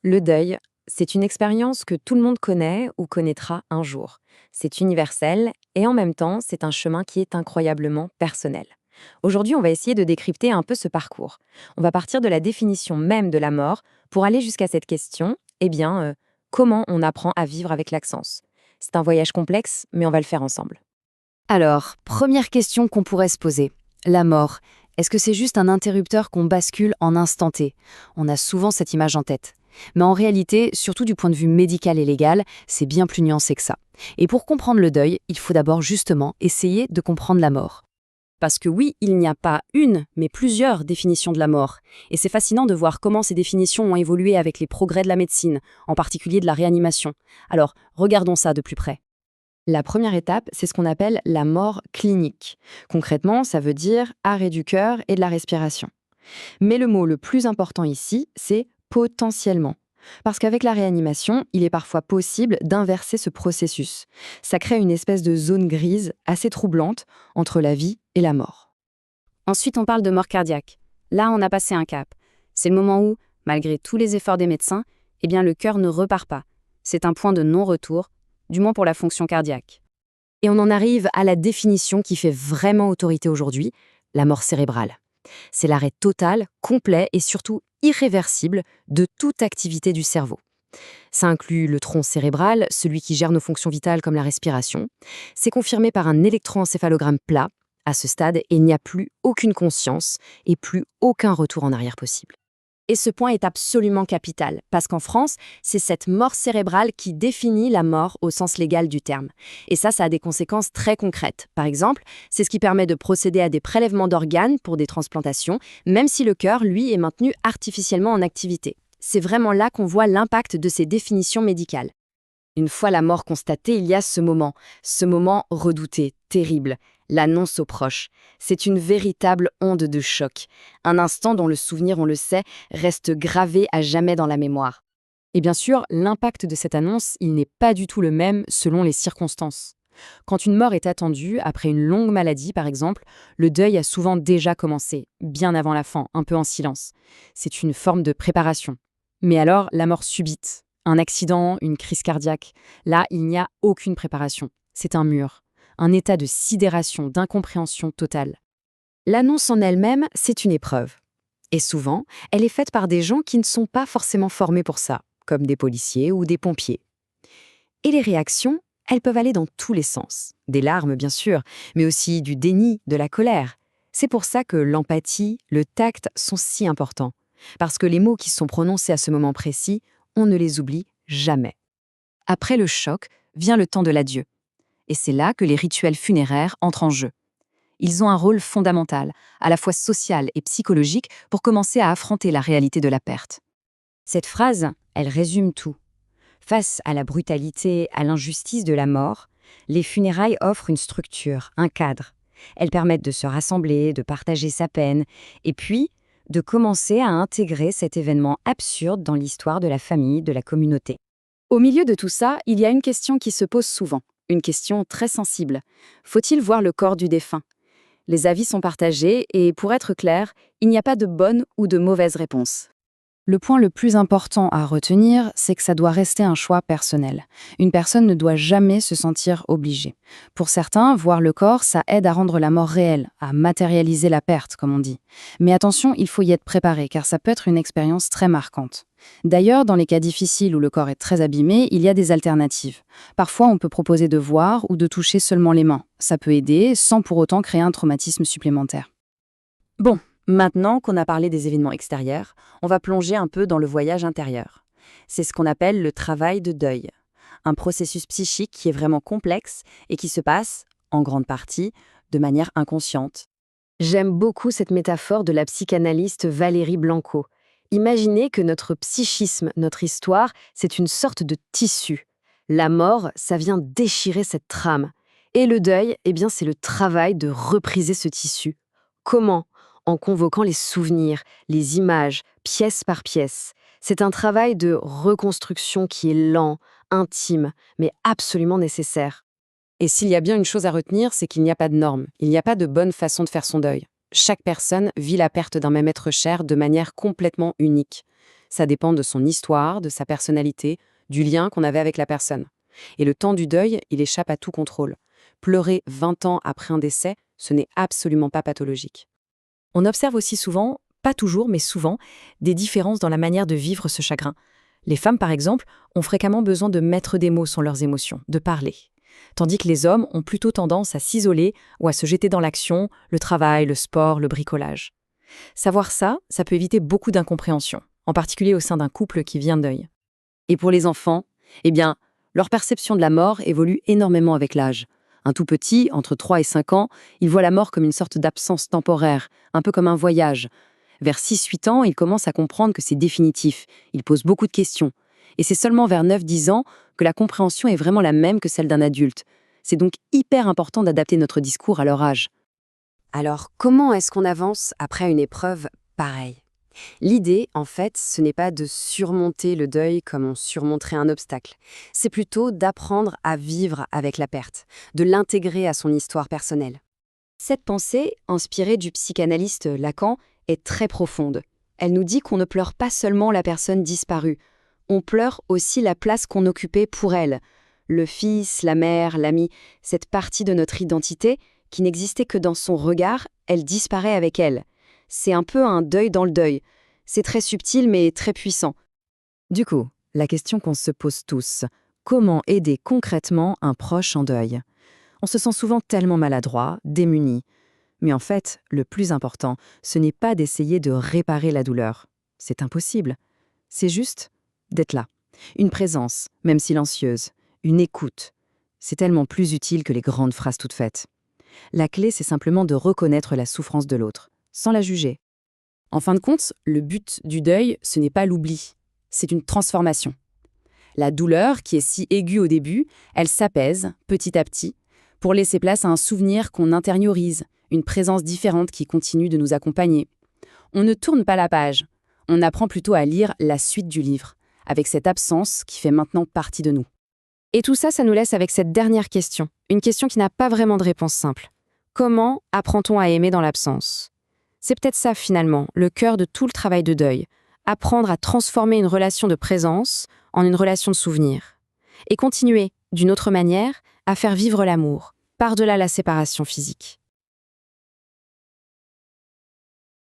Le deuil, c'est une expérience que tout le monde connaît ou connaîtra un jour. C'est universel et en même temps, c'est un chemin qui est incroyablement personnel. Aujourd'hui, on va essayer de décrypter un peu ce parcours. On va partir de la définition même de la mort pour aller jusqu'à cette question, comment on apprend à vivre avec l'absence. C'est un voyage complexe, mais on va le faire ensemble. Alors, première question qu'on pourrait se poser. La mort, est-ce que c'est juste un interrupteur qu'on bascule en instant T? On a souvent cette image en tête. Mais en réalité, surtout du point de vue médical et légal, c'est bien plus nuancé que ça. Et pour comprendre le deuil, il faut d'abord justement essayer de comprendre la mort. Parce que oui, il n'y a pas une, mais plusieurs définitions de la mort. Et c'est fascinant de voir comment ces définitions ont évolué avec les progrès de la médecine, en particulier de la réanimation. Alors, regardons ça de plus près. La première étape, c'est ce qu'on appelle la mort clinique. Concrètement, ça veut dire arrêt du cœur et de la respiration. Mais le mot le plus important ici, c'est potentiellement. Parce qu'avec la réanimation, il est parfois possible d'inverser ce processus. Ça crée une espèce de zone grise assez troublante entre la vie et la mort. Ensuite, on parle de mort cardiaque. Là, on a passé un cap. C'est le moment où, malgré tous les efforts des médecins, le cœur ne repart pas. C'est un point de non-retour, du moins pour la fonction cardiaque. Et on en arrive à la définition qui fait vraiment autorité aujourd'hui, la mort cérébrale. C'est l'arrêt total, complet et surtout irréversible de toute activité du cerveau. Ça inclut le tronc cérébral, celui qui gère nos fonctions vitales comme la respiration. C'est confirmé par un électroencéphalogramme plat. À ce stade, il n'y a plus aucune conscience et plus aucun retour en arrière possible. Et ce point est absolument capital, parce qu'en France, c'est cette mort cérébrale qui définit la mort au sens légal du terme. Et ça a des conséquences très concrètes. Par exemple, c'est ce qui permet de procéder à des prélèvements d'organes pour des transplantations, même si le cœur, lui, est maintenu artificiellement en activité. C'est vraiment là qu'on voit l'impact de ces définitions médicales. Une fois la mort constatée, il y a ce moment redouté, terrible, l'annonce aux proches. C'est une véritable onde de choc, un instant dont le souvenir, on le sait, reste gravé à jamais dans la mémoire. Et bien sûr, l'impact de cette annonce, il n'est pas du tout le même selon les circonstances. Quand une mort est attendue, après une longue maladie par exemple, le deuil a souvent déjà commencé, bien avant la fin, un peu en silence. C'est une forme de préparation. Mais alors, la mort subite, un accident, une crise cardiaque, là, il n'y a aucune préparation. C'est un mur, un état de sidération, d'incompréhension totale. L'annonce en elle-même, c'est une épreuve. Et souvent, elle est faite par des gens qui ne sont pas forcément formés pour ça, comme des policiers ou des pompiers. Et les réactions, elles peuvent aller dans tous les sens. Des larmes, bien sûr, mais aussi du déni, de la colère. C'est pour ça que l'empathie, le tact sont si importants. Parce que les mots qui sont prononcés à ce moment précis, on ne les oublie jamais. Après le choc, vient le temps de l'adieu. Et c'est là que les rituels funéraires entrent en jeu. Ils ont un rôle fondamental, à la fois social et psychologique, pour commencer à affronter la réalité de la perte. Cette phrase, elle résume tout. Face à la brutalité, à l'injustice de la mort, les funérailles offrent une structure, un cadre. Elles permettent de se rassembler, de partager sa peine, et puis de commencer à intégrer cet événement absurde dans l'histoire de la famille, de la communauté. Au milieu de tout ça, il y a une question qui se pose souvent, une question très sensible. Faut-il voir le corps du défunt ? Les avis sont partagés et, pour être clair, il n'y a pas de bonne ou de mauvaise réponse. Le point le plus important à retenir, c'est que ça doit rester un choix personnel. Une personne ne doit jamais se sentir obligée. Pour certains, voir le corps, ça aide à rendre la mort réelle, à matérialiser la perte, comme on dit. Mais attention, il faut y être préparé, car ça peut être une expérience très marquante. D'ailleurs, dans les cas difficiles où le corps est très abîmé, il y a des alternatives. Parfois, on peut proposer de voir ou de toucher seulement les mains. Ça peut aider, sans pour autant créer un traumatisme supplémentaire. Bon. Maintenant qu'on a parlé des événements extérieurs, on va plonger un peu dans le voyage intérieur. C'est ce qu'on appelle le travail de deuil. Un processus psychique qui est vraiment complexe et qui se passe, en grande partie, de manière inconsciente. J'aime beaucoup cette métaphore de la psychanalyste Valérie Blanco. Imaginez que notre psychisme, notre histoire, c'est une sorte de tissu. La mort, ça vient déchirer cette trame. Et le deuil, c'est le travail de repriser ce tissu. Comment ? En convoquant les souvenirs, les images, pièce par pièce. C'est un travail de reconstruction qui est lent, intime, mais absolument nécessaire. Et s'il y a bien une chose à retenir, c'est qu'il n'y a pas de norme, il n'y a pas de bonne façon de faire son deuil. Chaque personne vit la perte d'un même être cher de manière complètement unique. Ça dépend de son histoire, de sa personnalité, du lien qu'on avait avec la personne. Et le temps du deuil, il échappe à tout contrôle. Pleurer 20 ans après un décès, ce n'est absolument pas pathologique. On observe aussi souvent, pas toujours, mais souvent, des différences dans la manière de vivre ce chagrin. Les femmes, par exemple, ont fréquemment besoin de mettre des mots sur leurs émotions, de parler. Tandis que les hommes ont plutôt tendance à s'isoler ou à se jeter dans l'action, le travail, le sport, le bricolage. Savoir ça, ça peut éviter beaucoup d'incompréhension, en particulier au sein d'un couple qui vient de deuil. Et pour les enfants, eh bien, leur perception de la mort évolue énormément avec l'âge. Un tout petit, entre 3 et 5 ans, il voit la mort comme une sorte d'absence temporaire, un peu comme un voyage. Vers 6-8 ans, il commence à comprendre que c'est définitif. Il pose beaucoup de questions. Et c'est seulement vers 9-10 ans que la compréhension est vraiment la même que celle d'un adulte. C'est donc hyper important d'adapter notre discours à leur âge. Alors, comment est-ce qu'on avance après une épreuve pareille ? L'idée, en fait, ce n'est pas de surmonter le deuil comme on surmonterait un obstacle. C'est plutôt d'apprendre à vivre avec la perte, de l'intégrer à son histoire personnelle. Cette pensée, inspirée du psychanalyste Lacan, est très profonde. Elle nous dit qu'on ne pleure pas seulement la personne disparue, on pleure aussi la place qu'on occupait pour elle. Le fils, la mère, l'ami, cette partie de notre identité qui n'existait que dans son regard, elle disparaît avec elle. C'est un peu un deuil dans le deuil. C'est très subtil mais très puissant. Du coup, la question qu'on se pose tous, comment aider concrètement un proche en deuil ? On se sent souvent tellement maladroit, démuni. Mais en fait, le plus important, ce n'est pas d'essayer de réparer la douleur. C'est impossible. C'est juste d'être là. Une présence, même silencieuse. Une écoute. C'est tellement plus utile que les grandes phrases toutes faites. La clé, c'est simplement de reconnaître la souffrance de l'autre, sans la juger. En fin de compte, le but du deuil, ce n'est pas l'oubli, c'est une transformation. La douleur, qui est si aiguë au début, elle s'apaise petit à petit pour laisser place à un souvenir qu'on intériorise, une présence différente qui continue de nous accompagner. On ne tourne pas la page, on apprend plutôt à lire la suite du livre, avec cette absence qui fait maintenant partie de nous. Et tout ça, ça nous laisse avec cette dernière question, une question qui n'a pas vraiment de réponse simple. Comment apprend-on à aimer dans l'absence ? C'est peut-être ça, finalement, le cœur de tout le travail de deuil. Apprendre à transformer une relation de présence en une relation de souvenir. Et continuer, d'une autre manière, à faire vivre l'amour, par-delà la séparation physique.